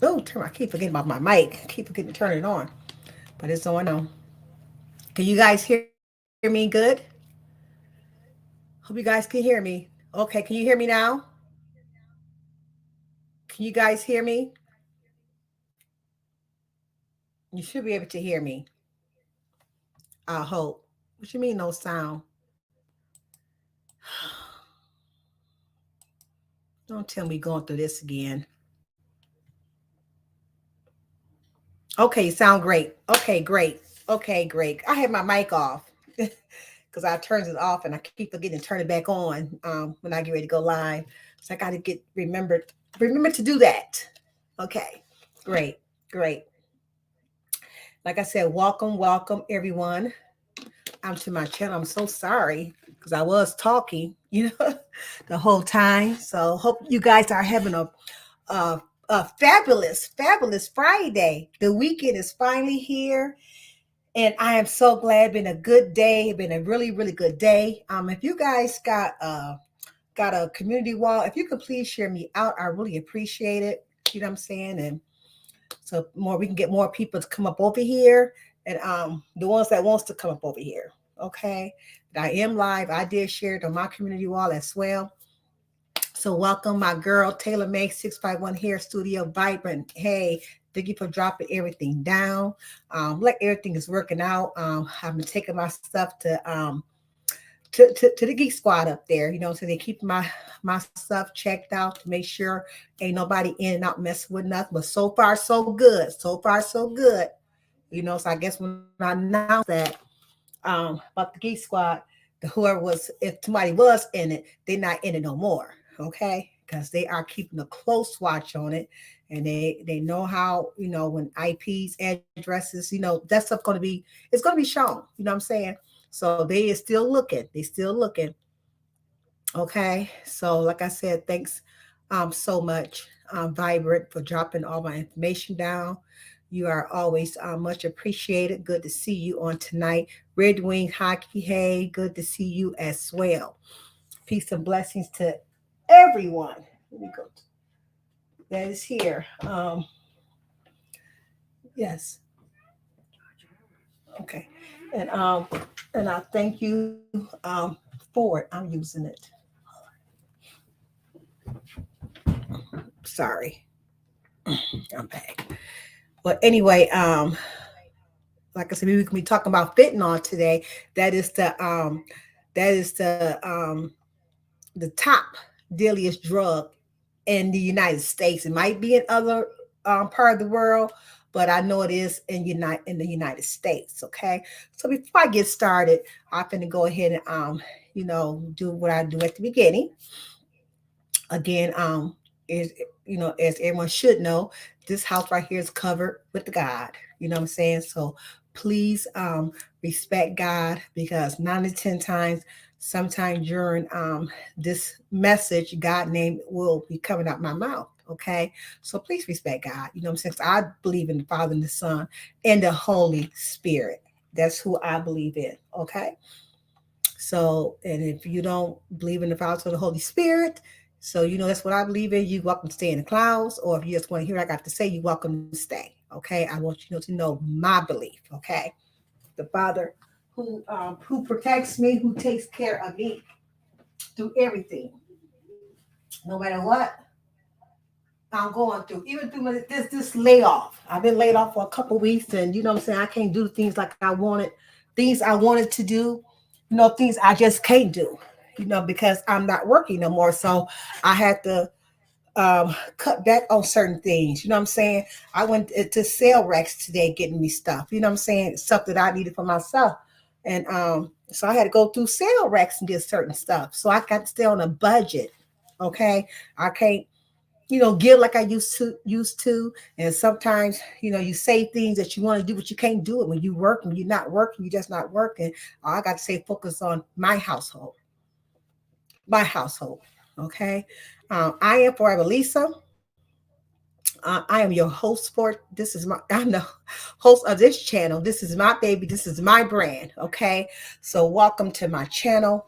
Oh, I keep forgetting about my mic. I keep forgetting to turn it on, but it's on now. Can you guys hear me good? Hope you guys can hear me. Okay, can you hear me now? Can you guys hear me? You should be able to hear me. I hope. What you mean no sound? Don't tell me going through this again. Okay, you sound great. Okay, great. Okay, great. I had my mic off because I turned it off and I keep forgetting to turn it back on when I get ready to go live. So I got to remember to do that. Okay, great, great. Like I said, welcome everyone to my channel. I'm so sorry because I was talking, the whole time. So hope you guys are having a fabulous Friday. The weekend is finally here. And I am so glad. It's been a good day. It's been a really good day. If you guys got a community wall, if you could please share me out, I really appreciate it. You know what I'm saying? And so we can get more people to come up over here, and the ones that wants to come up over here. Okay, I am live. I did share it on my community wall as well. So welcome my girl Taylor May 651 Hair Studio Vibrant. Hey, thank you for dropping everything down. Like everything is working out. I've been taking my stuff to the Geek Squad up there, so they keep my stuff checked out to make sure ain't nobody in and out messing with nothing. But so far so good. So far so good. So I guess when I announced that about the Geek Squad, whoever was, if somebody was in it, they're not in it no more. Okay, because they are keeping a close watch on it, and they know how, when IPs, addresses, that stuff it's gonna be shown. You know what I'm saying? So they is still looking. They still looking. Okay. So like I said, thanks so much, Vibrant, for dropping all my information down. You are always much appreciated. Good to see you on tonight. Red Wing Hockey, hey, good to see you as well. Peace and blessings to everyone. Let me go. That is here. Yes. Okay. And um and I thank you for it. I'm using it. Sorry. I'm back. But anyway, like I said, we can be talking about fentanyl today. That is the top deadliest drug in the United States. It might be in other part of the world, but I know it is in the United States. Okay, so before I get started, I'm going to go ahead and do what I do at the beginning. Again, is as everyone should know, this house right here is covered with the God. You know what I'm saying? So please respect God, because 9 to 10 times, sometime during this message, God name will be coming out my mouth. Okay, so please respect God. You know what I'm saying? So I believe in the Father and the Son and the Holy Spirit. That's who I believe in. Okay. So, and if you don't believe in the Father or the Holy Spirit, so that's what I believe in. You welcome to stay in the clouds, or if you just want to hear what I got to say, you welcome to stay. Okay, I want you to know my belief. Okay, the Father who protects me, who takes care of me through everything, no matter what I'm going through, even through this layoff. I've been laid off for a couple of weeks, and you know what I'm saying. I can't do things like things I wanted to do, things I just can't do, because I'm not working no more. So I had to cut back on certain things. You know what I'm saying? I went to sale racks today getting me stuff. You know what I'm saying? Stuff that I needed for myself, and so I had to go through sale racks and get certain stuff. So I got to stay on a budget. Okay, I can't give like I used to. And sometimes, you say things that you want to do, but you can't do it when you work. When you're not working, you're just not working. I got to say, focus on my household. My household. Okay. I am Forever Lisa. I am your host for this is my I'm the host of this channel. This is my baby. This is my brand. Okay. So welcome to my channel.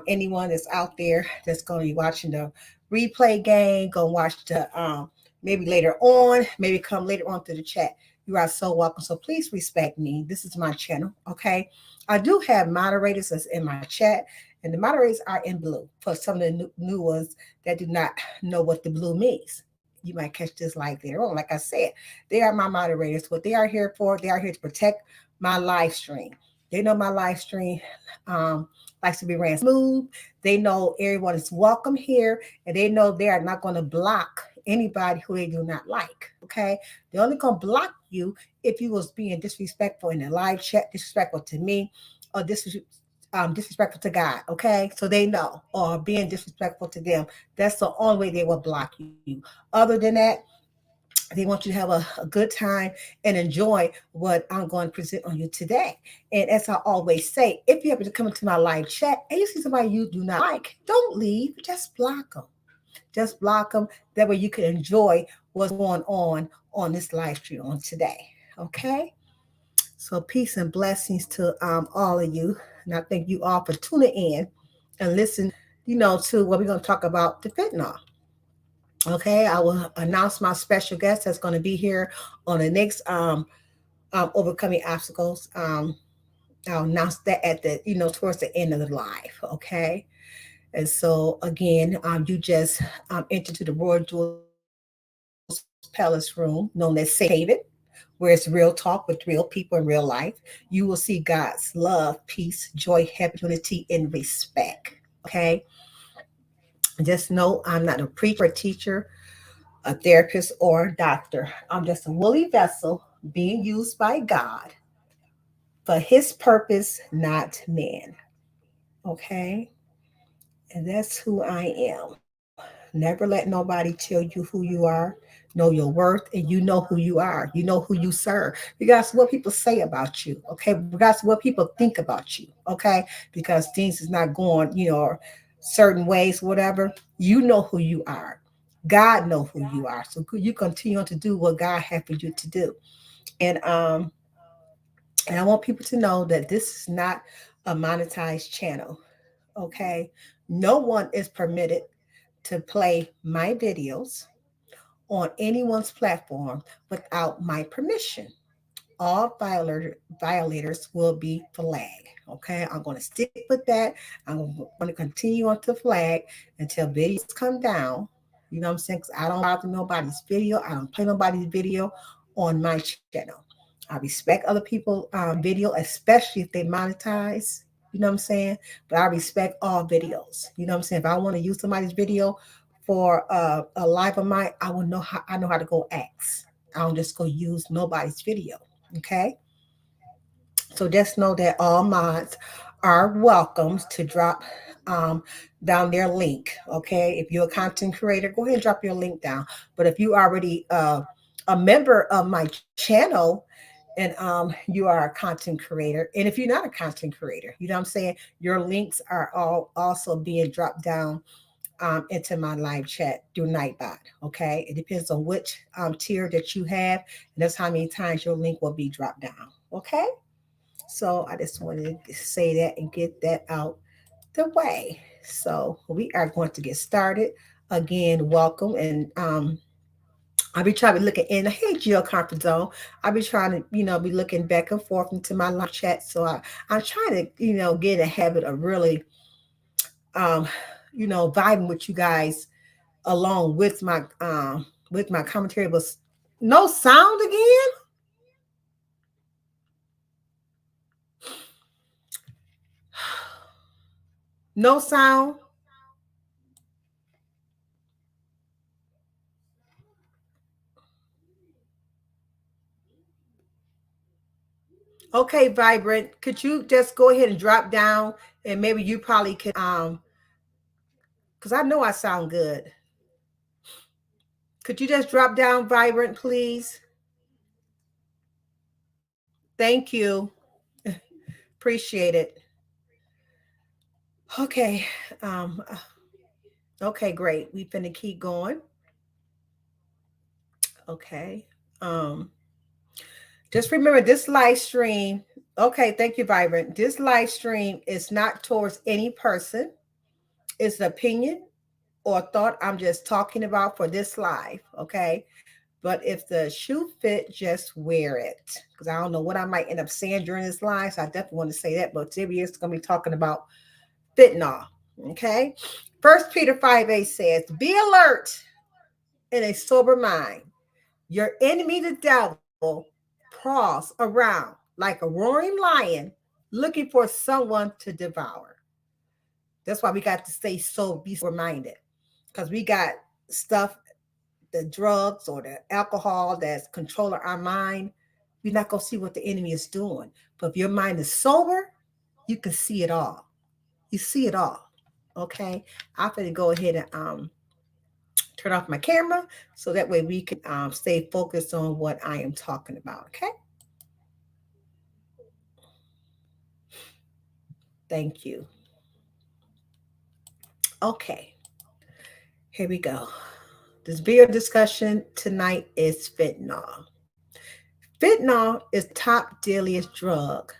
Anyone that's out there that's going to be watching the replay game, go watch the maybe later on, maybe come later on through the chat. You are so welcome. So please respect me. This is my channel, okay? I do have moderators that's in my chat, and the moderators are in blue for some of the new ones that do not know what the blue means. You might catch this like later on. Like I said, they are my moderators. What they are here for, they are here to protect my live stream. They know my live stream likes to be ran smooth. They know everyone is welcome here, and they know they are not going to block anybody who they do not like. Okay, they're only going to block you if you was being disrespectful in the live chat, disrespectful to me, or disrespectful to God. Okay, so they know, or being disrespectful to them. That's the only way they will block you. Other than that, they want you to have a good time and enjoy what I'm going to present on you today. And as I always say, if you happen to come into my live chat and you see somebody you do not like, don't leave, just block them. Just block them. That way you can enjoy what's going on this live stream on today. Okay? So peace and blessings to all of you. And I thank you all for tuning in and listen, to what we're going to talk about, the fentanyl. Okay, I will announce my special guest that's going to be here on the next overcoming obstacles. I'll announce that at the towards the end of the live. Okay, and so again, you just enter to the Royal Jewels Palace room, known as Safe Haven, where it's real talk with real people in real life. You will see God's love, peace, joy, happiness, unity, and respect. Okay, just know I'm not a preacher, a teacher, a therapist, or a doctor. I'm just a woolly vessel being used by God for his purpose, not man. Okay? And that's who I am. Never let nobody tell you who you are. Know your worth, and you know who you are. You know who you serve. Regardless of what people say about you. Okay? Regardless of what people think about you. Okay? Because things is not going, certain ways, whatever. You know who you are. God know who you are. So you continue to do what God has for you to do. And um and I want people to know that this is not a monetized channel. Okay. No one is permitted to play my videos on anyone's platform without my permission. All violators will be flagged. Okay, I'm going to stick with that. I'm going to continue on to flag until videos come down. You know what I'm saying? Because I don't bother nobody's video. I don't play nobody's video on my channel. I respect other people's video, especially if they monetize. You know what I'm saying? But I respect all videos. You know what I'm saying? If I want to use somebody's video for a live of mine, I know how to go ask. I don't just go use nobody's video. Okay. So just know that all mods are welcome to drop um, down their link. Okay. If you're a content creator, go ahead and drop your link down. But if you already a member of my channel and you are a content creator, and if you're not a content creator, you know what I'm saying? Your links are all also being dropped down into my live chat through Nightbot. Okay, it depends on which tier that you have, and that's how many times your link will be dropped down. Okay, so I just wanted to say that and get that out the way. So we are going to get started. Again, welcome, and I'll be trying to look at in. Hey, Geo Comfort Zone. I'll be trying to, be looking back and forth into my live chat. So I'm trying to, get a habit of really, um, vibing with you guys along with my commentary. But no sound again. No sound. Okay, Vibrant. Could you just go ahead and drop down, and maybe you probably can because I know I sound good. Could you just drop down, Vibrant, please? Thank you. Appreciate it. Okay. Um, uh, okay, great. We finna keep going. Okay. Um, just remember this live stream. Okay, thank you, Vibrant. This live stream is not towards any person. It's an opinion or thought I'm just talking about for this live, okay? But if the shoe fit, just wear it. Because I don't know what I might end up saying during this live, so I definitely want to say that. But today we're going to be talking about fentanyl, okay? First Peter 5:8 says, be alert in a sober mind. Your enemy, the devil, prowls around like a roaring lion looking for someone to devour. That's why we got to stay so be minded, because we got stuff, the drugs or the alcohol that's controlling our mind. We're not going to see what the enemy is doing. But if your mind is sober, you can see it all. You see it all. Okay. I'm going to go ahead and turn off my camera so that way we can stay focused on what I am talking about. Okay. Thank you. Okay. Here we go. This beer discussion tonight is fentanyl. Fentanyl is top deadliest drug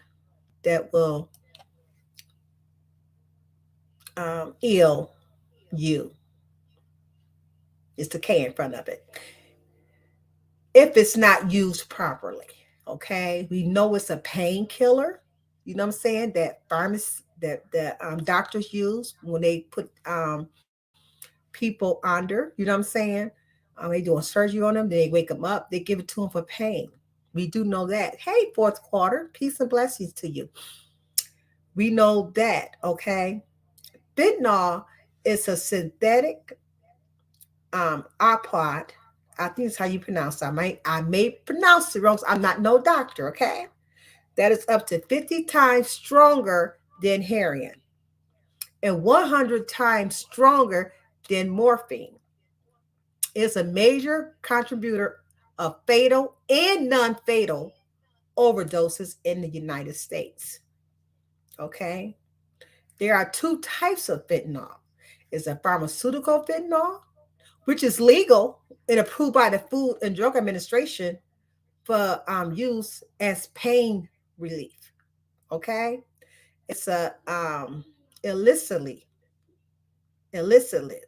that will ill you. It's the K in front of it. If it's not used properly, okay? We know it's a painkiller. You know what I'm saying? That pharmacists, that the doctors use when they put people under. You know what I'm saying? They doing surgery on them. They wake them up. They give it to them for pain. We do know that. Hey, fourth quarter, peace and blessings to you. We know that, okay? Fentanyl is a synthetic opioid. I think it's how you pronounce it. I may pronounce it wrong. So I'm not no doctor, okay? That is up to 50 times stronger than heroin and 100 times stronger than morphine. It's a major contributor of fatal and non-fatal overdoses in the United States. Okay? There are two types of fentanyl. It's a pharmaceutical fentanyl, which is legal and approved by the Food and Drug Administration for use as pain relief. Okay, it's a illicitly illicitly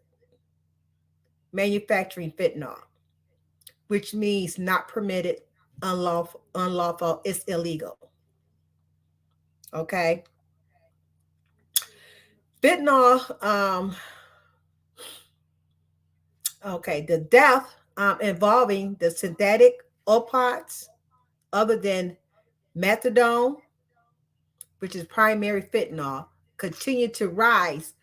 manufacturing fentanyl, which means not permitted, unlawful. It's illegal. Okay, fentanyl. Okay, the death involving the synthetic opioids, other than methadone, which is primary fentanyl, continue to rise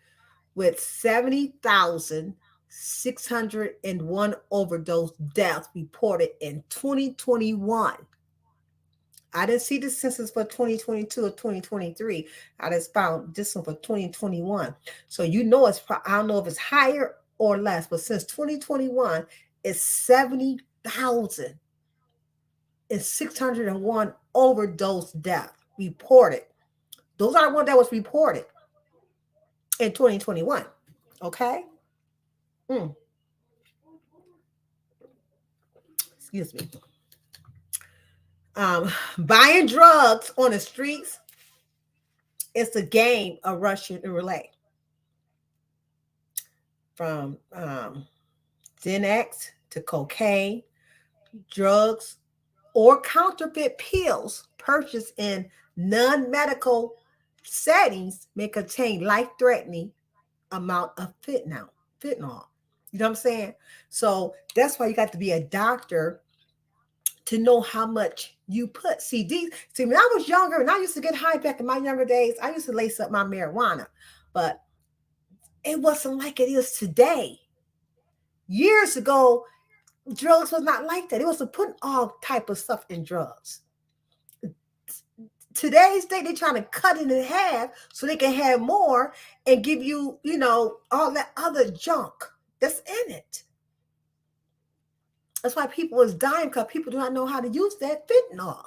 with 70,601 overdose deaths reported in 2021. I didn't see the census for 2022 or 2023. I just found this one for 2021. So you know I don't know if it's higher or less, but since 2021, it's 70,601 overdose deaths reported. Those are one that was reported in 2021. Okay. Mm, excuse me. Buying drugs on the streets, it's a game of Russian roulette. From Xanax to cocaine, drugs, or counterfeit pills purchased in non-medical settings may contain life-threatening amount of fentanyl. Fentanyl. You know what I'm saying? So that's why you got to be a doctor to know how much you put. See, when I was younger, and I used to get high back in my younger days, I used to lace up my marijuana, but it wasn't like it is today. Years ago, drugs was not like that. It was putting all type of stuff in drugs. Today's day, they're trying to cut it in half so they can have more and give you, all that other junk that's in it. That's why people is dying, because people do not know how to use that fentanyl.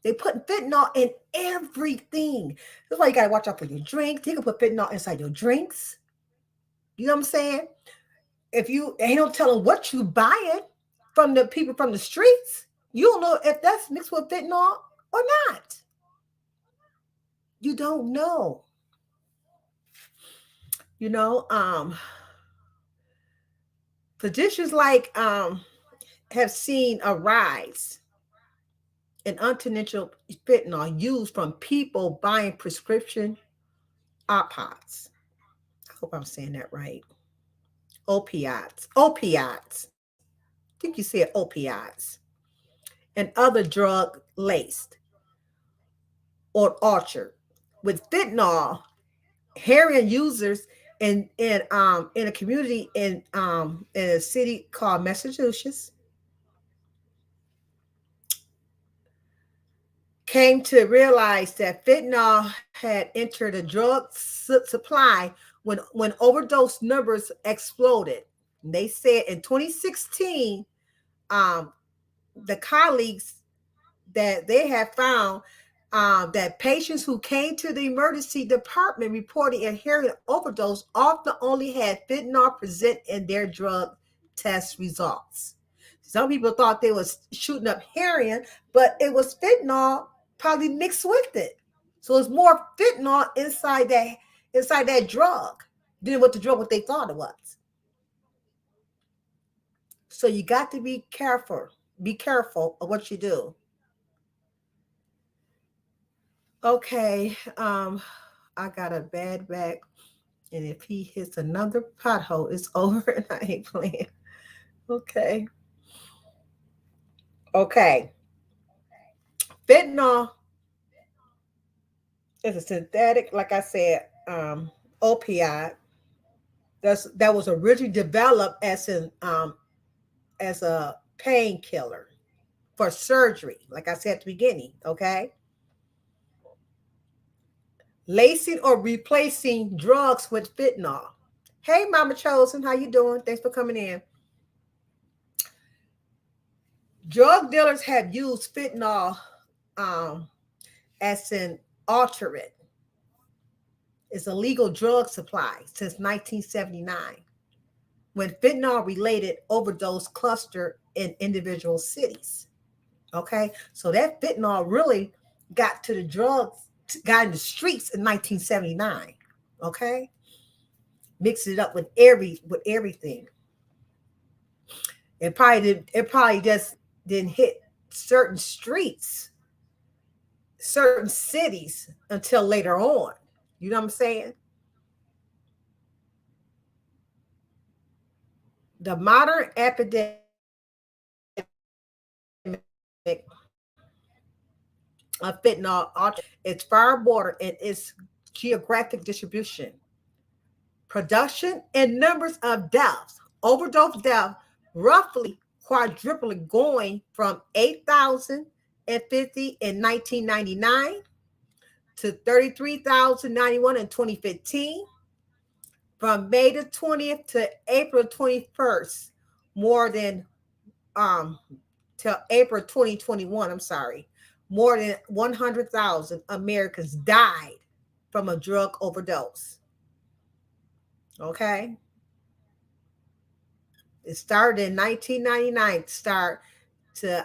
They put fentanyl in everything. That's why you gotta watch out for your drinks. They can put fentanyl inside your drinks. You know what I'm saying? If you ain't no telling what you buying from the people from the streets, you don't know if that's mixed with fentanyl or not. You don't know. You know, physicians like have seen a rise in unintentional fentanyl used from people buying prescription opioids. I hope I'm saying that right. Opioids. I think you said opioids and other drug laced or altered with fentanyl. Heroin users in a community in a city called Massachusetts came to realize that fentanyl had entered a drug supply when overdose numbers exploded. They said in 2016, um, the colleagues that they have found that patients who came to the emergency department reporting a heroin overdose often only had fentanyl present in their drug test results. Some people thought they was shooting up heroin, but it was fentanyl probably mixed with it. So it's more fentanyl inside that drug than what they thought it was. So you got to be careful. Be careful of what you do. Okay, I got a bad back, and if he hits another pothole, it's over, and I ain't playing. Okay, okay. Fentanyl is a synthetic, like I said, opioid that was originally developed as a painkiller for surgery, like I said at the beginning. Okay, lacing or replacing drugs with fentanyl. Hey, Mama Chosen, how you doing? Thanks for coming in. Drug dealers have used fentanyl um, as an alternate. It's a legal drug supply since 1979 when fentanyl related overdose clustered in individual cities. Okay, so that fentanyl really got to the drugs, got in the streets in 1979. Okay, mixed it up with everything. It probably just didn't hit certain streets, certain cities until later on. You know what I'm saying? The modern epidemic of fentanyl its far border and its geographic distribution, production, and numbers of deaths. Overdose death roughly quadrupling, going from 8,050 in 1999 to 33,091 in 2015. From May the 20th to April 21st, more than um till April 2021, I'm sorry, more than 100,000 Americans died from a drug overdose. Okay? It started in 1999 to start to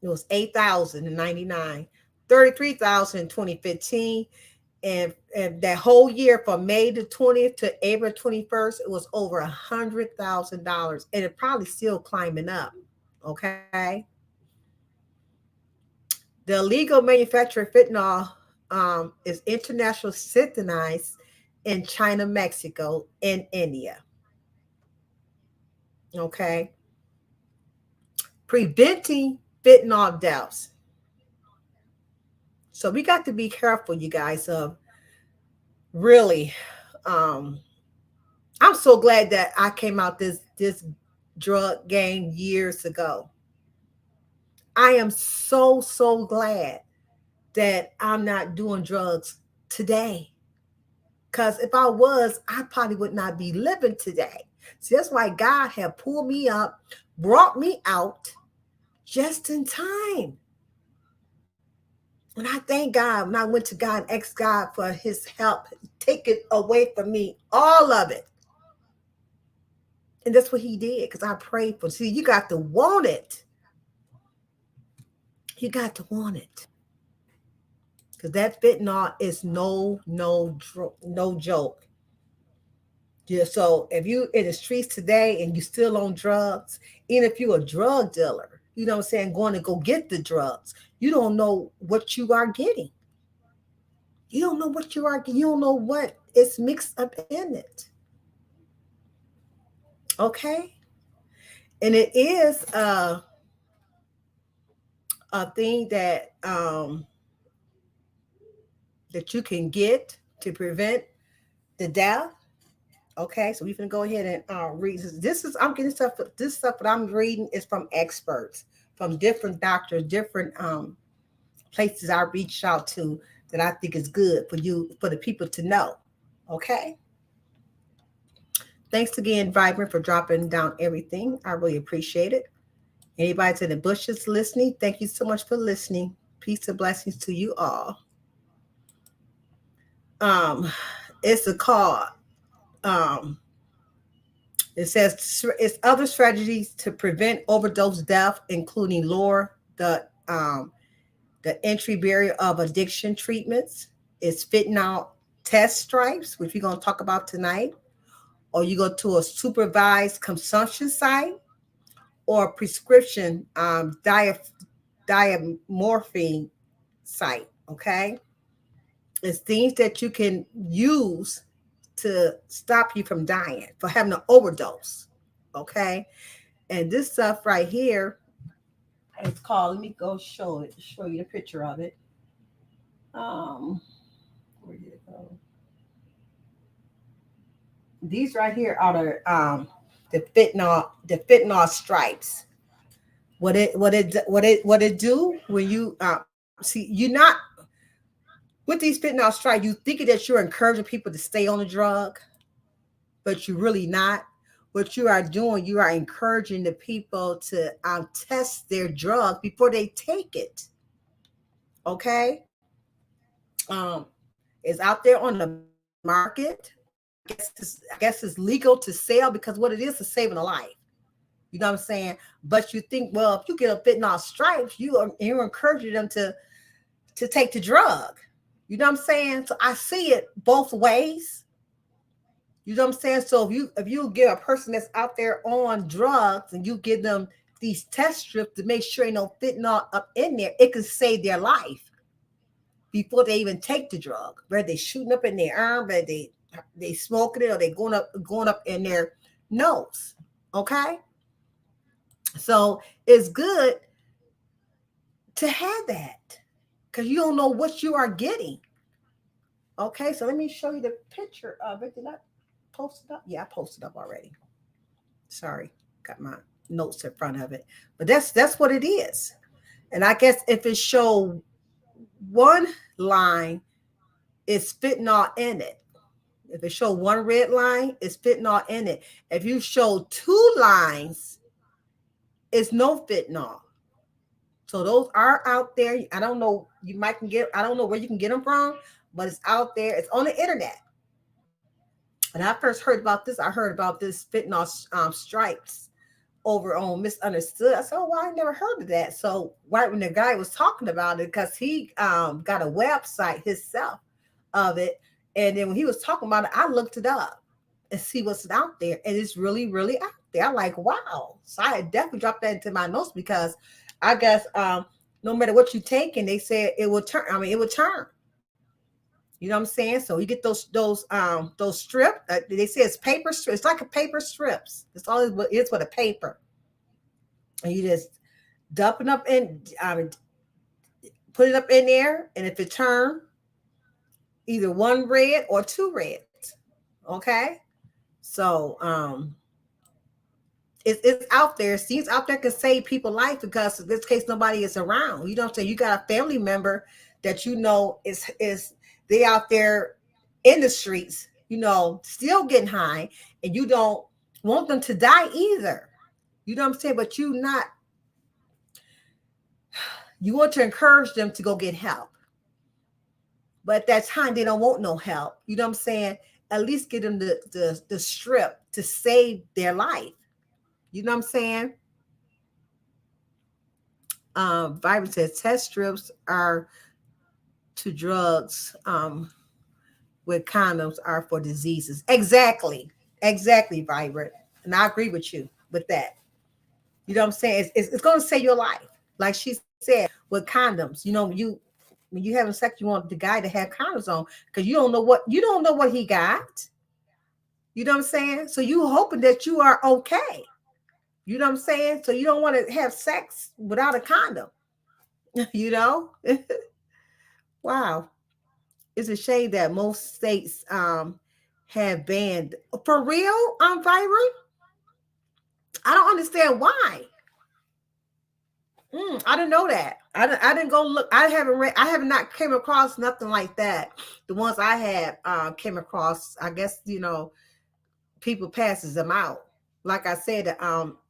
it was 8,000 in 99, 33,000 in 2015, and that whole year from May the 20th to April 21st, it was over $100,000, and it probably still climbing up. Okay, the illegal manufacture of fentanyl is international synthesized in China, Mexico, and India. Okay, preventing fentanyl deaths. So we got to be careful, you guys. Of really, um, I'm so glad that I came out this drug game years ago. I am so glad that I'm not doing drugs today. Because if I was, I probably would not be living today. So that's why God had pulled me up, brought me out just in time. And I thank God when I went to God and asked God for his help, take it away from me, all of it. And that's what he did because I prayed for. See, you got to want it. You got to want it. because that fentanyl is no joke. Yeah, so if you in the streets today and you still on drugs, even if you're a drug dealer, you know what I'm saying, going to go get the drugs, you don't know what you are getting. You don't know what you are. You don't know what is mixed up in it. Okay, and it is a thing that you can get to prevent the death. Okay, so we can go ahead and read this. Is I'm getting stuff. This stuff that I'm reading is from experts, from different doctors, different places I reach out to that I think is good for you, for the people to know. Okay. Thanks again, Vibrant, for dropping down everything. I really appreciate it. Anybody in the bushes listening, thank you so much for listening. Peace and blessings to you all. Um, it's a call. Um, it says it's other strategies to prevent overdose death, including lower the entry barrier of addiction treatments. It's fentanyl test stripes, which we're going to talk about tonight, or you go to a supervised consumption site or a prescription diamorphine site. Okay, it's things that you can use to stop you from dying, for having an overdose. Okay, and this stuff right here, it's called. Let me go show you the picture of it. Um, where did it go? These right here are the fentanyl stripes. What it do when you see, you're not with these fentanyl stripes, you thinking that you're encouraging people to stay on the drug, but you're really not. What you are doing, you are encouraging the people to test their drug before they take it. Okay, um, it's out there on the market. I guess it's legal to sell because what it is saving a life. You know what I'm saying? But you think, well, if you get a fentanyl stripes, you're encouraging them to take the drug. You know what I'm saying? So I see it both ways. You know what I'm saying? So if you get a person that's out there on drugs and you give them these test strips to make sure ain't no fentanyl up in there, it could save their life before they even take the drug. Whether they shooting up in their arm, whether they smoking it, or they going up in their nose. Okay, so it's good to have that because you don't know what you are getting. Okay, so let me show you the picture of it. Did I post it up? Yeah, I posted up already. Sorry, got my notes in front of it, but that's what it is. And I guess if it show one line, it's fentanyl in it. If it show one red line, it's fentanyl in it. If you show two lines, it's no fentanyl. So those are out there. I don't know. You might can get. I don't know where you can get them from, but it's out there. It's on the internet. When I first heard about this, I heard about this fentanyl stripes over on Misunderstood. I said, "Oh, well, I never heard of that." So right when the guy was talking about it, because he got a website himself of it, and then when he was talking about it, I looked it up and see what's out there, and it's really, really out there. I'm like, wow. So I had definitely dropped that into my notes because I guess no matter what you take, and they said it will turn. I mean, it will turn. You know what I'm saying? So you get those strip. They say it's paper strip. It's like a paper strips. It's all it is with a paper, and you just dump it up in, put it up in there, and if it turn, either one red or two reds. Okay, so it's out there. It seems out there can save people life because in this case nobody is around. You know what I'm saying? You got a family member that you know is they out there in the streets, still getting high, and you don't want them to die either. You know what I'm saying? But you want to encourage them to go get help. But at that time they don't want no help. You know what I'm saying? At least get them the strip to save their life. You know what I'm saying? Vibrant says test strips are to drugs with condoms are for diseases. Exactly. Exactly, Vibrant. And I agree with you with that. You know what I'm saying? It's going to save your life. Like she said, with condoms, when you having sex, you want the guy to have condoms on because you don't know what he got. You know what I'm saying? So you hoping that you are okay. You know what I'm saying? So you don't want to have sex without a condom. you know? Wow. It's a shame that most states have banned for real Vibrant. I don't understand why. I didn't know that. I didn't go look. I haven't read. I have not came across nothing like that. The ones I had came across. I guess people passes them out. Like I said,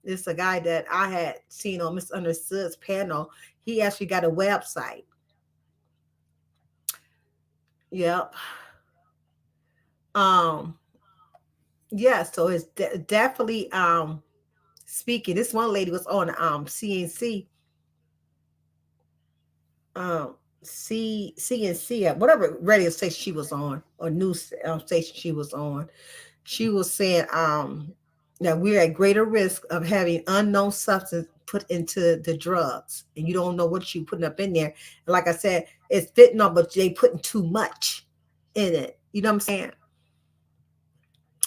it's a guy that I had seen on Misunderstood's panel. He actually got a website. Yep. Um. Yeah. So it's definitely speaking. This one lady was on CNC CNC, whatever radio station she was on or news station she was on. She was saying that we're at greater risk of having unknown substance put into the drugs, and you don't know what you putting up in there. And like I said, it's fentanyl, but they putting too much in it. You know what I'm saying?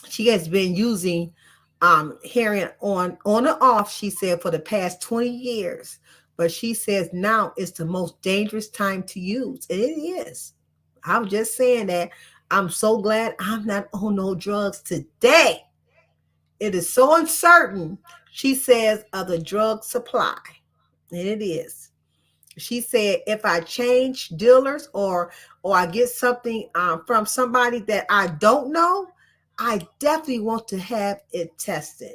She has been using heroin on and off, she said, for the past 20 years. But she says now is the most dangerous time to use. And it is. I'm just saying that. I'm so glad I'm not on no drugs today. It is so uncertain, she says, of the drug supply. And it is. She said, if I change dealers or I get something from somebody that I don't know, I definitely want to have it tested.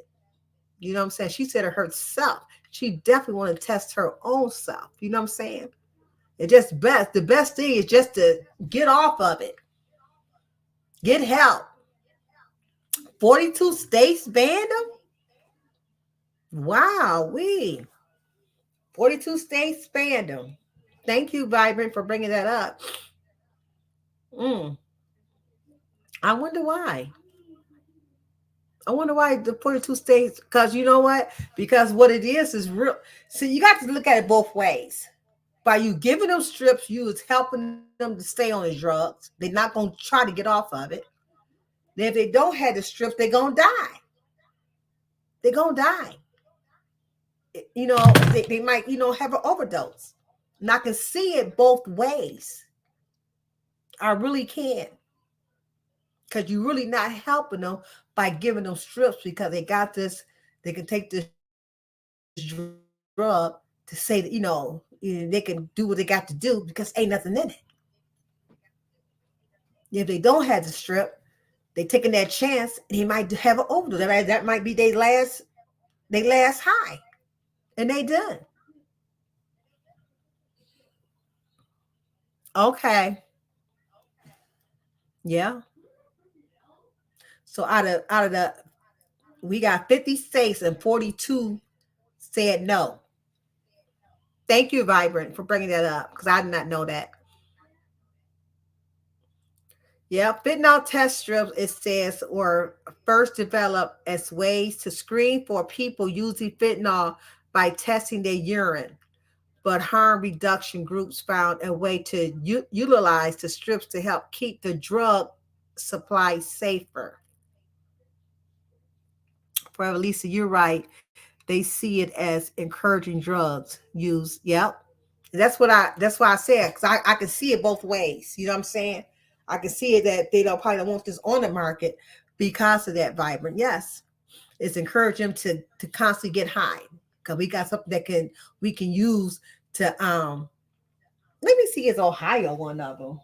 You know what I'm saying? She said it herself. She definitely want to test her own self. You know what I'm saying? It just best. The best thing is just to get off of it. Get help. 42 states banned them. Wow, 42 states banned them. Thank you, Vibrant, for bringing that up. Mm, I wonder why. I wonder why the 42 states, because you know what? Because what it is real. See, you got to look at it both ways. By you giving them strips, you is helping them to stay on the drugs. They're not going to try to get off of it. Then if they don't have the strips, they're going to die. They're going to die. They might, have an overdose. And I can see it both ways. I really can. Because you're really not helping them by giving them strips because they got this, they can take this drug to say that, they can do what they got to do because ain't nothing in it. If they don't have the strip, they taking that chance, they might have an overdose. That might be they last high. And they done. Okay. Yeah. So out of the we got 50 states and 42 said no. Thank you, Vibrant, for bringing that up because I did not know that. Yeah, fentanyl test strips, it says, were first developed as ways to screen for people using fentanyl by testing their urine. But harm reduction groups found a way to utilize the strips to help keep the drug supply safer. For Lisa, you're right. They see it as encouraging drugs use. Yep. That's why I said, because I can see it both ways. You know what I'm saying? I can see it that they don't probably don't want this on the market because of that. Vibrant. Yes. It's encouraging them to constantly get high. Because we got something that we can use to let me see, is Ohio one of them?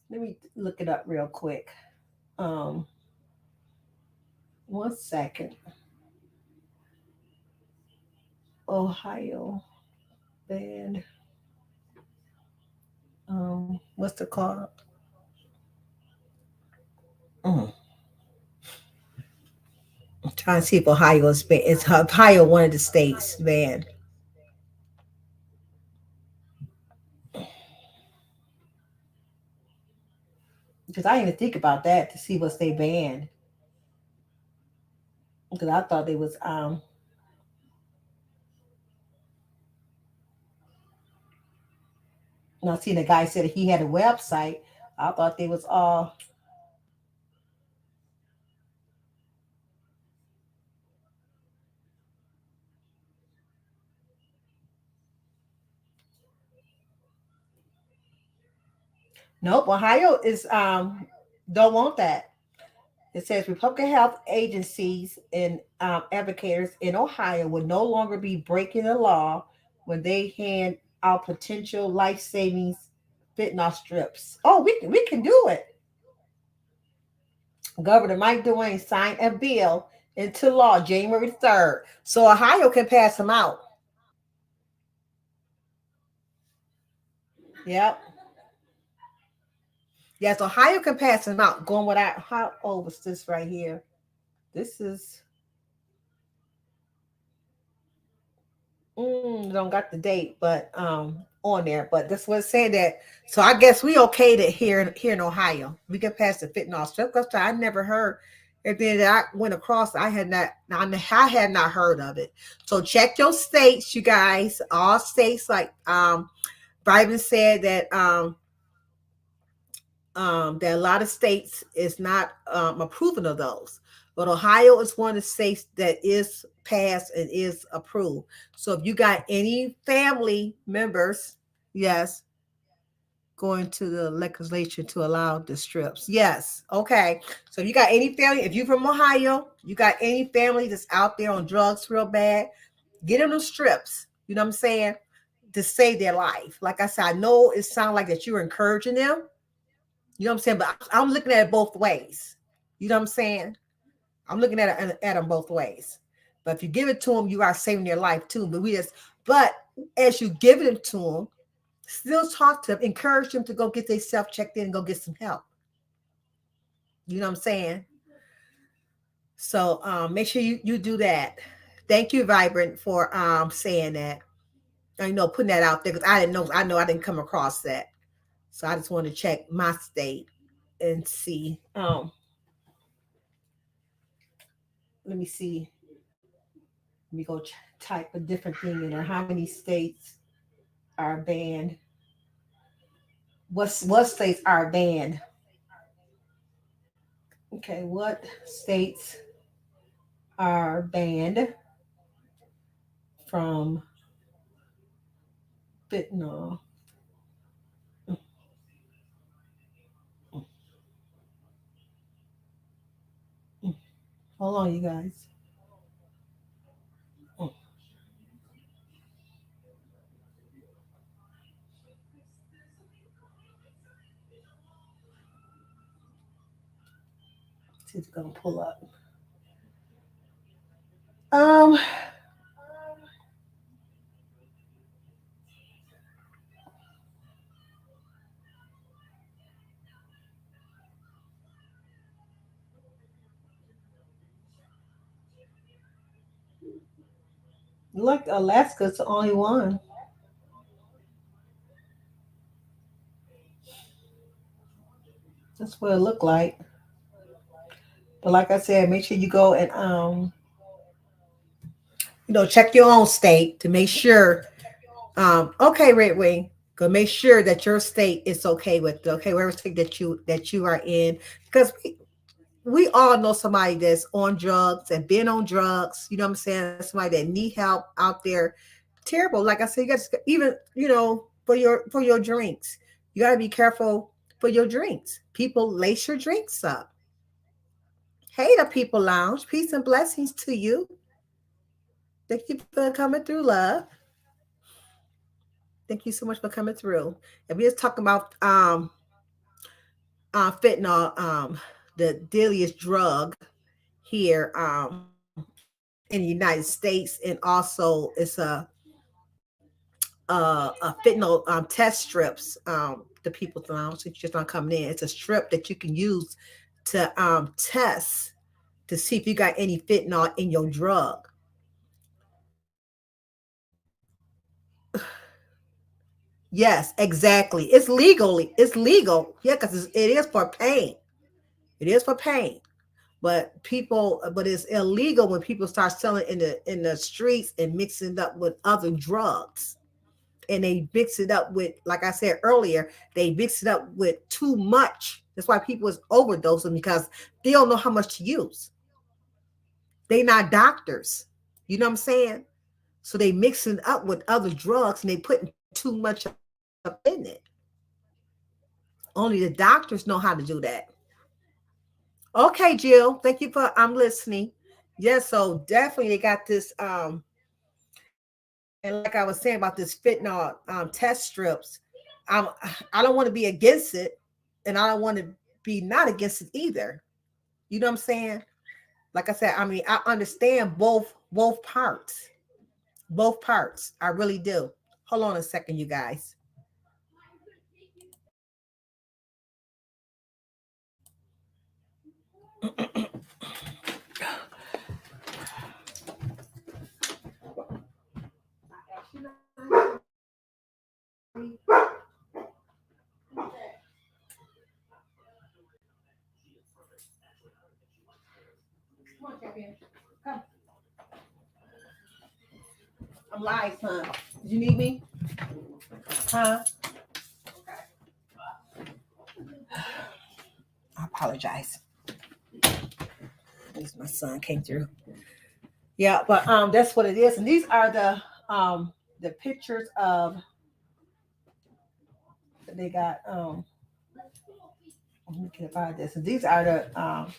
Let me look it up real quick. Um 1 second. Ohio band. What's the called? Mm. I'm trying to see if Ohio is banned. It's Ohio, one of the states banned. Because I didn't even think about that to see what's they banned. Because I thought they was you know, seeing the guy said he had a website. I thought they was all nope. Ohio is don't want that. It says Republican health agencies and advocates in Ohio will no longer be breaking the law when they hand out potential life savings fentanyl strips. Oh, we can do it. Governor Mike DeWayne signed a bill into law January 3rd, so Ohio can pass them out. Yep. Yes, Ohio can pass them out. Going without how old was this right here? This is don't got the date, but on there. But this was saying that. So I guess we okay to here in Ohio. We can pass the fentanyl strip cluster. I never heard. And then I went across. I had not heard of it. So check your states, you guys. All states like Biden said that a lot of states is not approving of those. But Ohio is one of the states that is passed and is approved. So if you got any family members, yes, going to the legislature to allow the strips. Yes. Okay. So if you got any family, if you're from Ohio, you got any family that's out there on drugs real bad, get them the strips. You know what I'm saying? To save their life. Like I said, I know it sounds like that you're encouraging them, you know what I'm saying? But I'm looking at it both ways. You know what I'm saying? I'm looking at them both ways. But if you give it to them, you are saving their life too. But as you give it to them, still talk to them, encourage them to go get themselves checked in and go get some help. You know what I'm saying? So make sure you do that. Thank you, Vibrant, for saying that. I know putting that out there because I didn't know. I know I didn't come across that. So I just want to check my state and see. Let me see. Let me go type a different thing in there. How many states are banned? What states are banned? Okay, what states are banned from fentanyl? Hold on, you guys. See if it's gonna pull up. Um, like Alaska's the only one. That's what it looked like. But like I said, make sure you go and check your own state to make sure. Okay, Red Wing, go make sure that your state is okay with okay, whatever state that you are in, because we all know somebody that's on drugs and been on drugs. You know what I'm saying? Somebody that need help out there. Terrible. Like I said, you got to even for your drinks. You got to be careful for your drinks. People lace your drinks up. Hey, the People Lounge. Peace and blessings to you. Thank you for coming through, love. Thank you so much for coming through. And we just talking about fentanyl, the deadliest drug here in the United States, and also it's a fentanyl test strips. The People's Lounge, it's just not coming in. It's a strip that you can use to test to see if you got any fentanyl in your drug. Yes, exactly. It's legally. It's legal. Yeah, because it is for pain. It is for pain. But it's illegal when people start selling in the streets and mixing it up with other drugs. And they mix it up with, like I said earlier, they mix it up with too much. That's why people is overdosing because they don't know how much to use. They not doctors. You know what I'm saying? So they mixing it up with other drugs and they putting too much up in it. Only the doctors know how to do that. Okay, Jill. Thank you for I'm listening. Yes, so definitely they got this and like I was saying about this fentanyl test strips. I'm I don't want to be against it and I don't want to be not against it either. You know what I'm saying? Like I said, I mean, I understand both parts. Both parts. I really do. Hold on a second, you guys. I'm live, huh? Did you need me? Huh? I apologize. At least my son came through. Yeah, but that's what it is. And these are the pictures of they got let me get about this. And these are the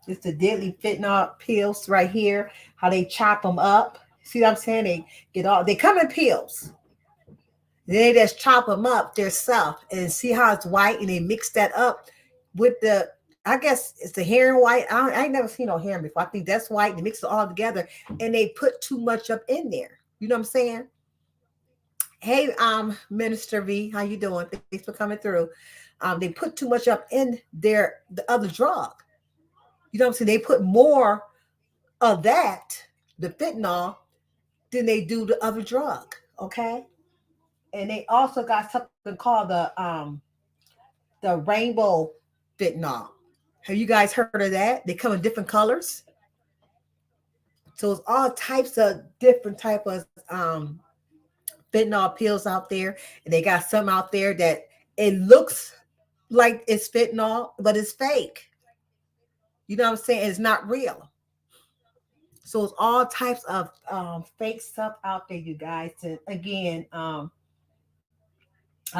it's the deadly fentanyl pills right here, how they chop them up. See what I'm saying? They get all they come in pills. Then they just chop them up themselves and see how it's white, and they mix that up with the. I guess it's the heron white. I ain't never seen no heron before. I think that's white. They mix it all together, and they put too much up in there. You know what I'm saying? Hey, Minister V, how you doing? Thanks for coming through. They put too much up in the other drug. You know what I'm saying? They put more of that, the fentanyl, than they do the other drug. Okay, and they also got something called the rainbow fentanyl. Have you guys heard of that? They come in different colors. So it's all types of different type of fentanyl pills out there, and they got some out there that it looks like it's fentanyl, but it's fake. You know what I'm saying? It's not real. So it's all types of fake stuff out there, you guys. And again, I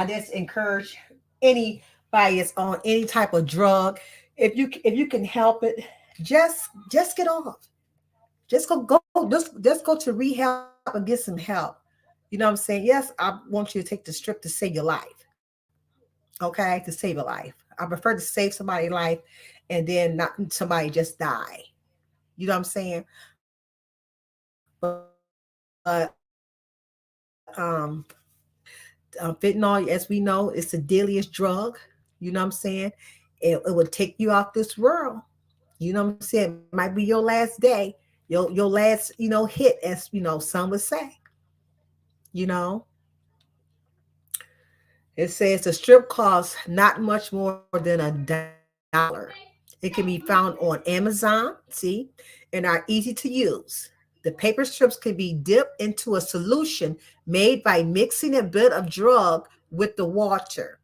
just encourage anybody that's on any type of drug, if you can help it, just get off. Just go to rehab and get some help. You know what I'm saying? Yes, I want you to take the strip to save your life. Okay, to save a life. I prefer to save somebody's life and then not somebody just die. You know what I'm saying? But fentanyl, as we know, it's the deadliest drug. You know what I'm saying? It will take you off this world. You know what I'm saying? It might be your last day, your last, hit, as some would say. You know, it says the strip costs not much more than $1. It can be found on Amazon, see, and are easy to use. The paper strips can be dipped into a solution made by mixing a bit of drug with the water.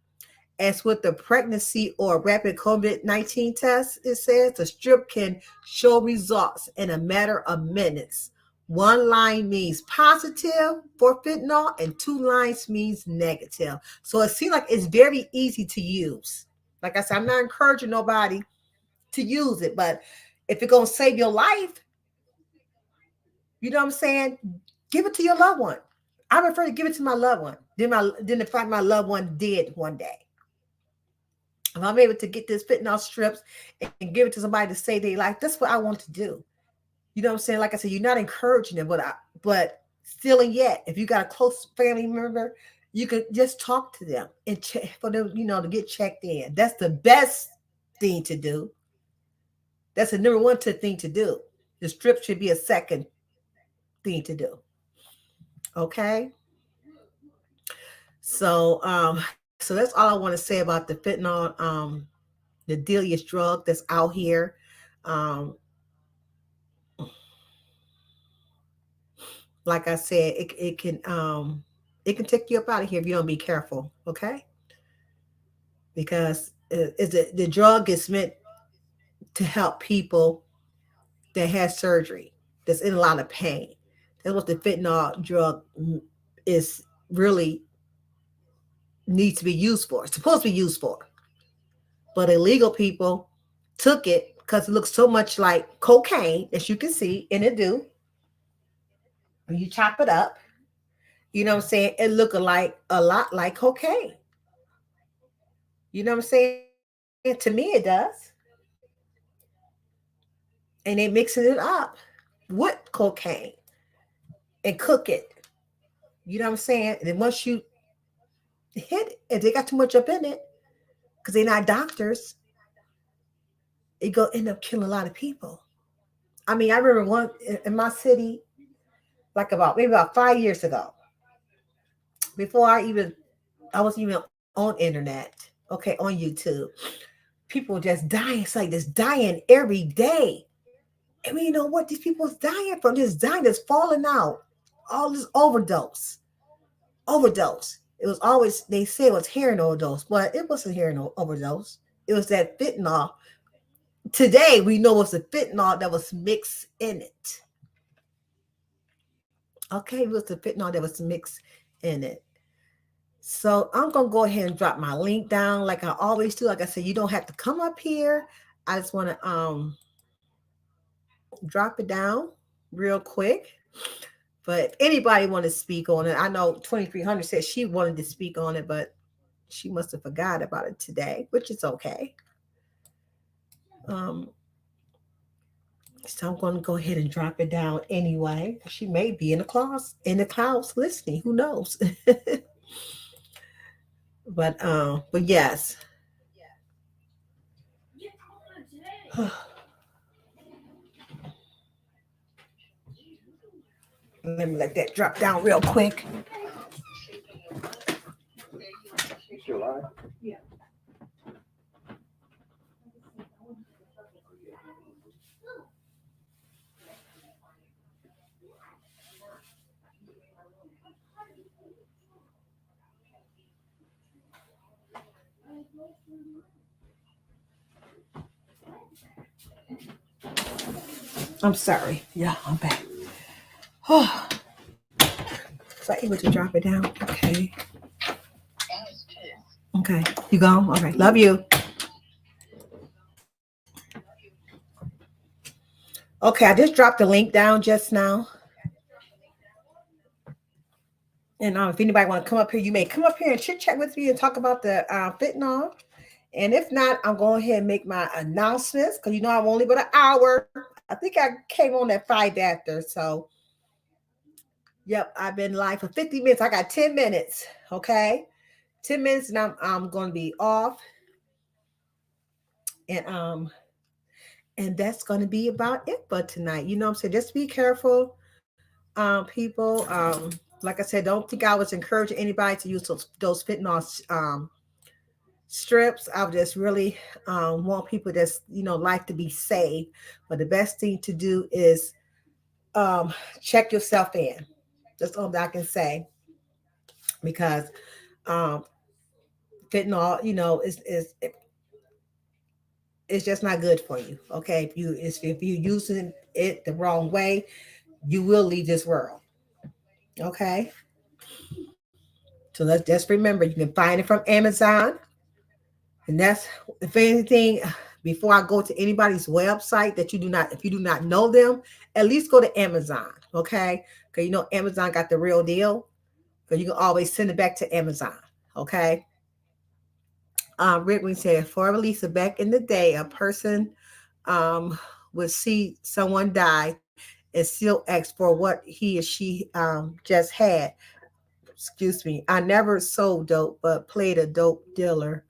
As with the pregnancy or rapid COVID-19 test, it says the strip can show results in a matter of minutes. One line means positive for fentanyl, and two lines means negative. So it seems like it's very easy to use. Like I said, I'm not encouraging nobody to use it, but if it's going to save your life, you know what I'm saying? Give it to your loved one. I prefer to give it to my loved one than to find my loved one dead one day. If I'm able to get this fentanyl strips and give it to somebody to save their life, that's what I want to do. You know what I'm saying? Like I said, you're not encouraging them, but still and yet, if you got a close family member, you could just talk to them and check for them, to get checked in. That's the best thing to do. That's the number one thing to do. The strip should be a second thing to do. Okay. So that's all I want to say about the fentanyl, the deadliest drug that's out here. Um, like I said, it can take you up out of here if you don't be careful. Okay, because the drug is meant to help people that has surgery that's in a lot of pain. That's what the fentanyl drug is really needs to be used for. It's supposed to be used for. But illegal people took it because it looks so much like cocaine, as you can see, and it do. When you chop it up, you know what I'm saying? It look like a lot like cocaine. You know what I'm saying? To me, it does. And they mixing it up with cocaine and cook it. You know what I'm saying? And then once you hit it, if they got too much up in it, because they're not doctors, it go end up killing a lot of people. I mean, I remember one in my city, like about maybe about 5 years ago, before I was even on internet, okay, on YouTube. People were just dying. It's like just dying every day. And we know what these people is dying from. Just dying, just falling out. All this overdose. Overdose. It was always they said it was heroin overdose, but it wasn't heroin overdose. It was that fentanyl. Today we know it's the fentanyl that was mixed in it. Okay, it was the fentanyl that was mixed in it. So I'm gonna go ahead and drop my link down like I always do. Like I said, you don't have to come up here. I just want to drop it down real quick. But if anybody want to speak on it, I know 2300 said she wanted to speak on it, but she must have forgot about it today, which is okay. Um, so I'm going to go ahead and drop it down anyway. She may be in the clouds listening. Who knows? But yes. Let me let that drop down real quick. I'm sorry. Yeah, I'm back. Oh, was I able to drop it down? Okay. Okay. You go? All right. Love you. Okay, I just dropped the link down just now. And if anybody want to come up here, you may come up here and chit chat with me and talk about the fentanyl. And if not, I'm going ahead and make my announcements because you know I'm only but an hour. I think I came on at 5 after. So, yep, I've been live for 50 minutes. I got 10 minutes. Okay, 10 minutes, and I'm going to be off. And that's going to be about it for tonight. You know what I'm saying? Just be careful, people. Like I said, don't think I was encouraging anybody to use those fentanyl strips. I would just really want people that's life to be saved. But the best thing to do is um, check yourself in. That's all that I can say because um, fentanyl, it's just not good for you. Okay, if you using it the wrong way, you will leave this world. Okay, so let's just remember you can find it from Amazon, and that's if anything. Before I go to anybody's website that you do not, if you do not know them, at least go to Amazon. Okay, because Amazon got the real deal. Because you can always send it back to Amazon. Okay. Rick, we said for Lisa back in the day, a person um, would see someone die and still ask for what he or she just had. Excuse me. I never sold dope, but played a dope dealer.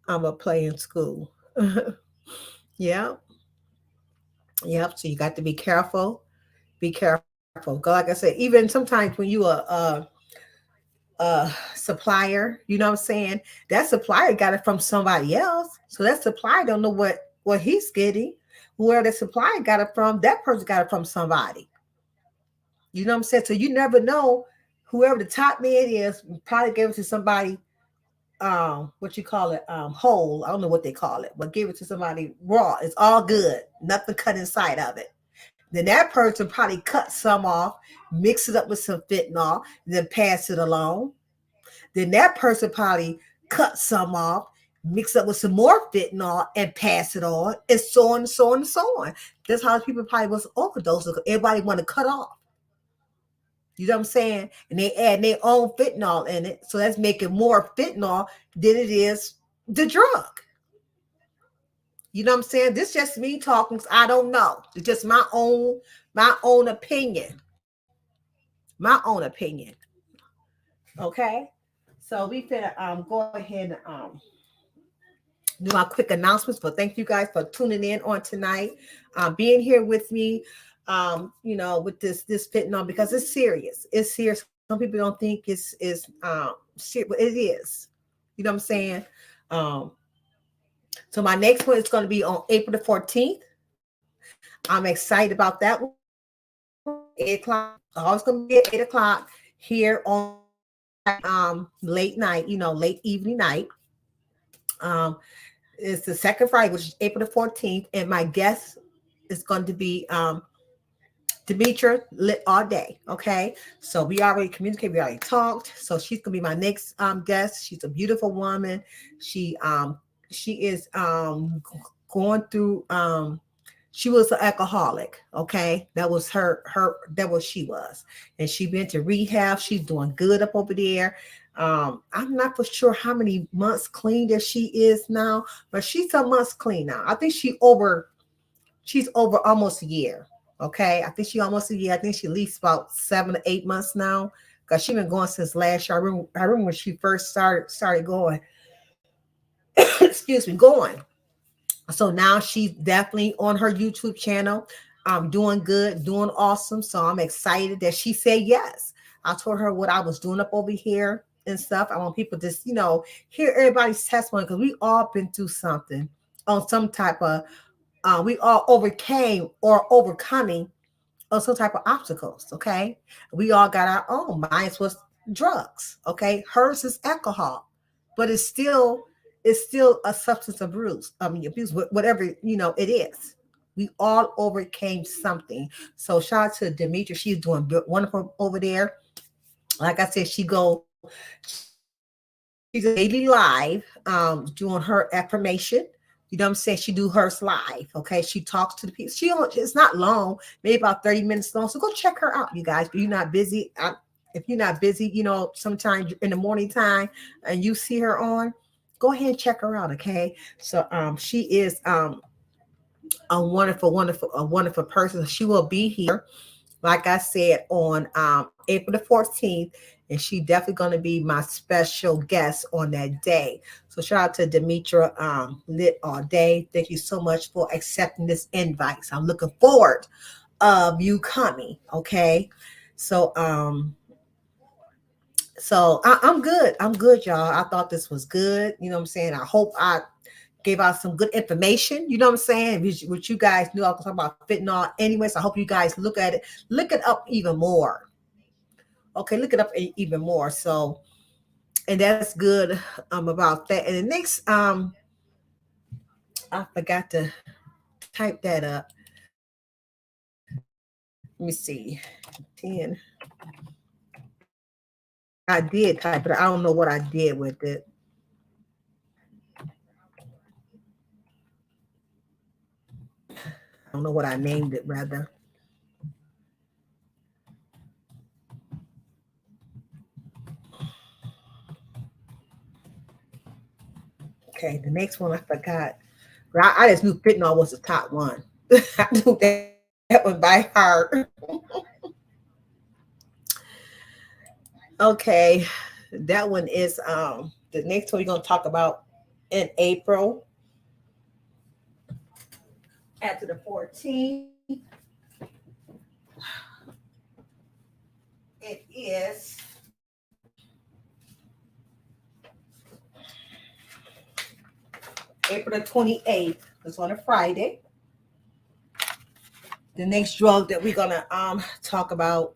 I'm a play in school. Yeah. Yep. So you got to be careful. Be careful. 'Cause like I said, even sometimes when you are supplier. You know what I'm saying? That supplier got it from somebody else. So that supplier don't know what he's getting. Where the supplier got it from, that person got it from somebody. You know what I'm saying? So you never know. Whoever the top man is probably gave it to somebody, what you call it, whole. I don't know what they call it, but give it to somebody raw. It's all good. Nothing cut inside of it. Then that person probably cut some off, mix it up with some fentanyl, then pass it along. Then that person probably cut some off, mix up with some more fentanyl and pass it on, and so on and so on and so on. That's how people probably was overdosing. Everybody want to cut off. You know what I'm saying? And they add their own fentanyl in it. So that's making more fentanyl than it is the drug. You know what I'm saying? This just me talking. I don't know. It's just my own opinion. My own opinion. Okay. So we finna go ahead and do my quick announcements. But thank you guys for tuning in on tonight, being here with me. With this fentanyl, because it's serious. It's serious. Some people don't think it's serious, but it is. You know what I'm saying? Um, so my next one is going to be on April the 14th. I'm excited about that one. 8 o'clock. Always going to be at 8 o'clock here on late night. Late evening night. Um, it's the second Friday, which is April the 14th, and my guest is going to be Demetra lit all day. Okay. So we already communicated, we already talked. So she's gonna be my next guest. She's a beautiful woman. She is going through she was an alcoholic. Okay. That was that was she was. And she been to rehab. She's doing good up over there. I'm not for sure how many months clean that she is now, but she's some months clean now. I think she's over almost a year. Okay. I think she almost a year. I think she at least about 7 to 8 months now. Because she's been going since last year. I remember when she first started going. Excuse me, going. So now she's definitely on her YouTube channel. Doing good, doing awesome. So I'm excited that she said yes. I told her what I was doing up over here and stuff. I want people to just, hear everybody's testimony, because we all been through something on some type of we all overcame or overcoming of some type of obstacles. Okay. We all got our own. Mine was drugs. Okay. Hers is alcohol, but it's still a substance abuse. Abuse, whatever, it is. We all overcame something. So shout out to Demetra. She's doing wonderful over there. Like I said, she's a daily live, doing her affirmation. You know what I'm saying? She do hers live. Okay. She talks to the people. It's not long, maybe about 30 minutes long. So go check her out, you guys. But you're not busy. If you're not busy, sometimes in the morning time and you see her on, go ahead and check her out. Okay. So she is a wonderful person. She will be here, like I said, on April the 14th, and she definitely going to be my special guest on that day. So shout out to Demetra Lit All Day. Thank you so much for accepting this invite. So I'm looking forward of you coming. Okay. So I'm good. I'm good, y'all. I thought this was good. You know what I'm saying? I hope I gave out some good information. You know what I'm saying? Which you guys knew I was talking about fentanyl anyways. I hope you guys look at it, look it up even more. Okay, look it up even more. So, and that's good about that. And the next, I forgot to type that up. Let me see. 10. I did type it. I don't know what I did with it. I don't know what I named it, rather. Okay, the next one I forgot. I just knew fentanyl was the top one. I knew that one by heart. Okay, that one is the next one we're gonna talk about in April after the 14th. It is April the 28th. It's on a Friday. The next drug that we're gonna talk about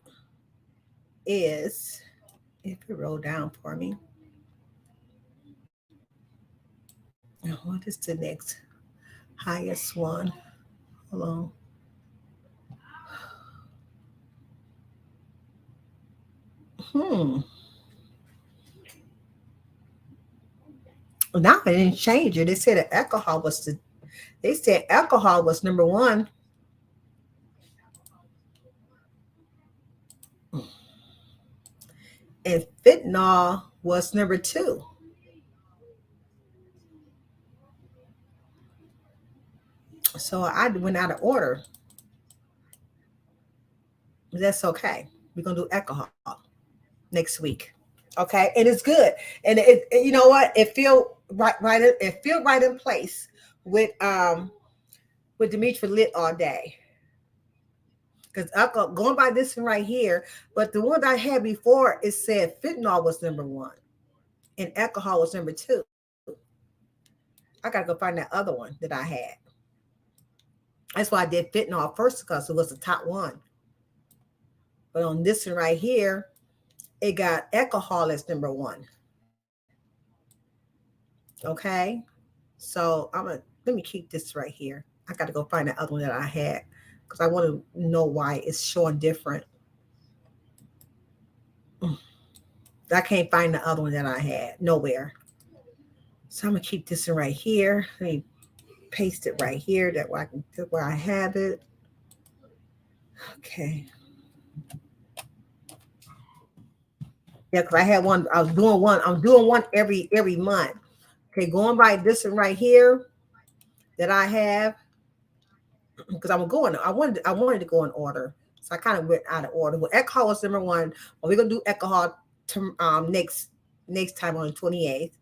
is, if it roll down for me. What is the next highest one? Hold on. Hmm. Now they didn't change it. They said that alcohol was the. They said alcohol was number one, and fentanyl was number two. So I went out of order. That's okay. We're gonna do alcohol next week. Okay, and it's good, and you know what? It feel right. It feel right in place with Dimitri lit all day. Because alcohol going by this one right here, but the one I had before it said fentanyl was number one and alcohol was number two. I gotta go find that other one that I had. That's why I did fentanyl first because it was the top one. But on this one right here, it got alcohol as number one. Okay. So let me keep this right here. I got to go find the other one that I had because I want to know why it's showing different. I can't find the other one that I had nowhere. So I'm gonna keep this one right here. Let me paste it right here. That way I can where I have it. Okay. Yeah, because I had one. I was doing one. I'm doing one every month. Okay, going by this one right here that I have because I'm going. I wanted to go in order, so I kind of went out of order. Well, alcohol was number one. Well, we're gonna do alcohol next time on the 28th.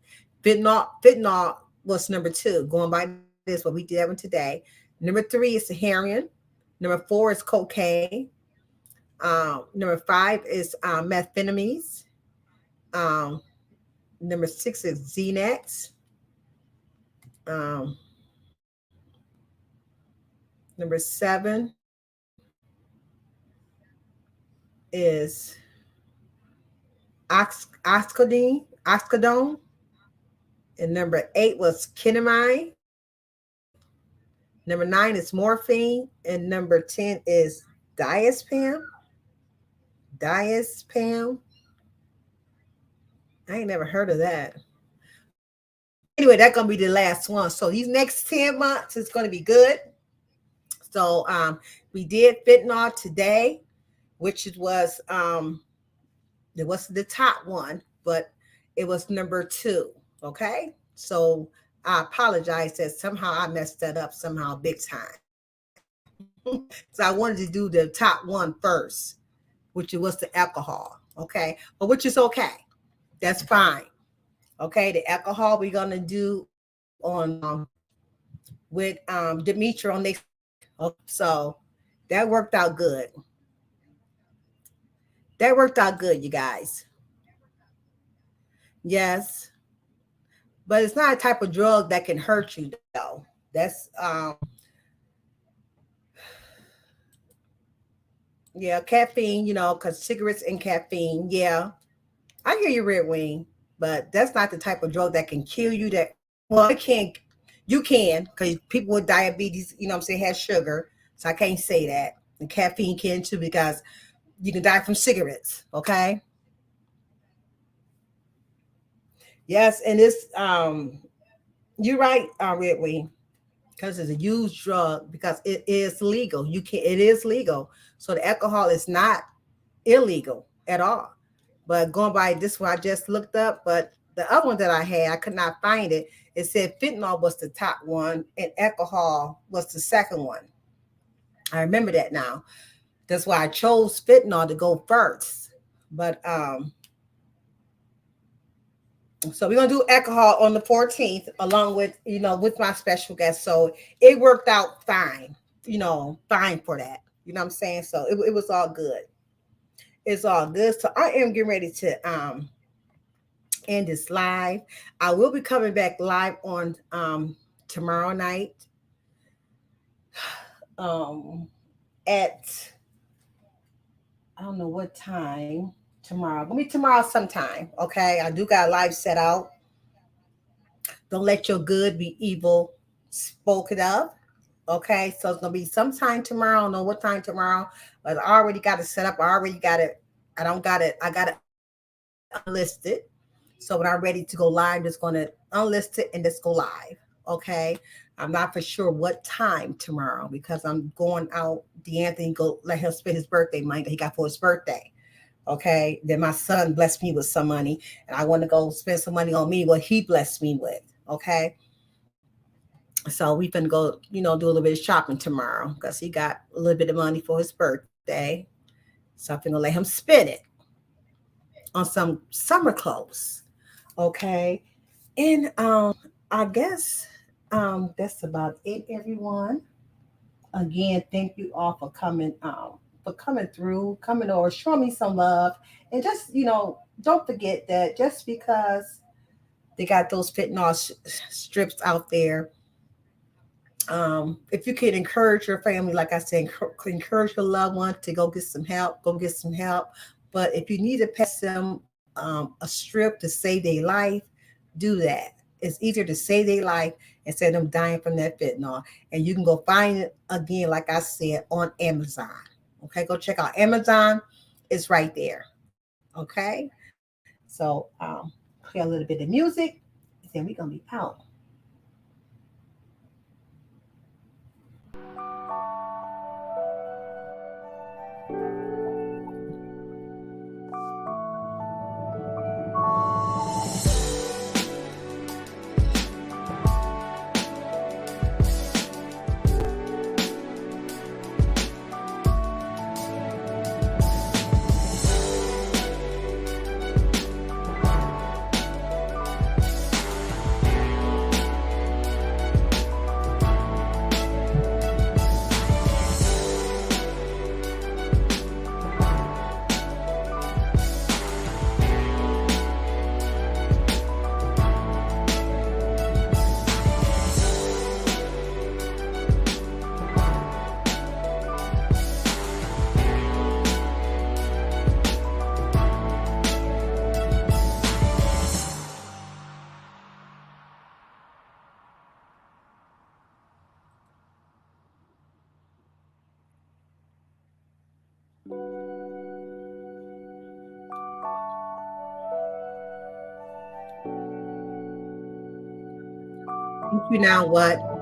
Fentanyl was number two. Going by this, what we did that one today. Number three is the heroin. Number four is cocaine. Number five is methamphetamines. Um, Number six is Xanax. Um, Number seven is oxcodone. And number eight was ketamine. Number nine is morphine. And number 10 is diazepam. Diazepam. I ain't never heard of that. Anyway, that's gonna be the last one. So these next 10 months is gonna be good. So we did fentanyl today, which it was the top one, but it was number two. Okay. So I apologize that somehow I messed that up somehow big time. So I wanted to do the top one first, which was the alcohol. Okay. But which is okay. That's fine. Okay. The alcohol we're gonna do on with Demetri on next week. So that worked out good. That worked out good, you guys. Yes. But it's not a type of drug that can hurt you though. That's yeah, caffeine, because cigarettes and caffeine, yeah. I hear you, Red Wing, but that's not the type of drug that can kill you. That well, it can't. You can because people with diabetes, what I'm saying, has sugar, so I can't say that. And caffeine can too because you can die from cigarettes. Okay. Yes, and it's you're right, Red Wing, because it's a used drug because it is legal. It is legal. So the alcohol is not illegal at all. But going by this one, I just looked up, but the other one that I had, I could not find it. It said fentanyl was the top one and alcohol was the second one. I remember that now. That's why I chose fentanyl to go first. But so we're gonna do alcohol on the 14th, along with with my special guest. So it worked out fine, fine for that. You know what I'm saying? So it was all good. It's all good. So I am getting ready to end this live. I will be coming back live on tomorrow night, um, at I don't know what time tomorrow. Gonna be tomorrow sometime. Okay, I do got live set out. Don't let your good be evil spoken of. Okay, so it's gonna be sometime tomorrow. I don't know what time tomorrow, but I already got it set up. I already got it. I don't got it. I got it unlisted. So when I'm ready to go live, just gonna unlist it and just go live. Okay. I'm not for sure what time tomorrow because I'm going out. D'Anthony go let him spend his birthday money that he got for his birthday. Okay. Then my son blessed me with some money, and I want to go spend some money on me what he blessed me with. Okay. So we finna go, do a little bit of shopping tomorrow because he got a little bit of money for his birthday. So I'm finna let him spend it on some summer clothes. Okay. And I guess that's about it, everyone. Again, thank you all for coming through, coming over, showing me some love. And just, don't forget that just because they got those fentanyl strips out there, if you could encourage your family, like I said, encourage your loved one to go get some help, go get some help. But if you need to pass them a strip to save their life, do that. It's easier to save their life instead of them dying from that fentanyl. And you can go find it again, like I said, on Amazon. Okay, go check out Amazon. It's right there. Okay, so play a little bit of music, and then we're gonna be out. Thank you. Now what?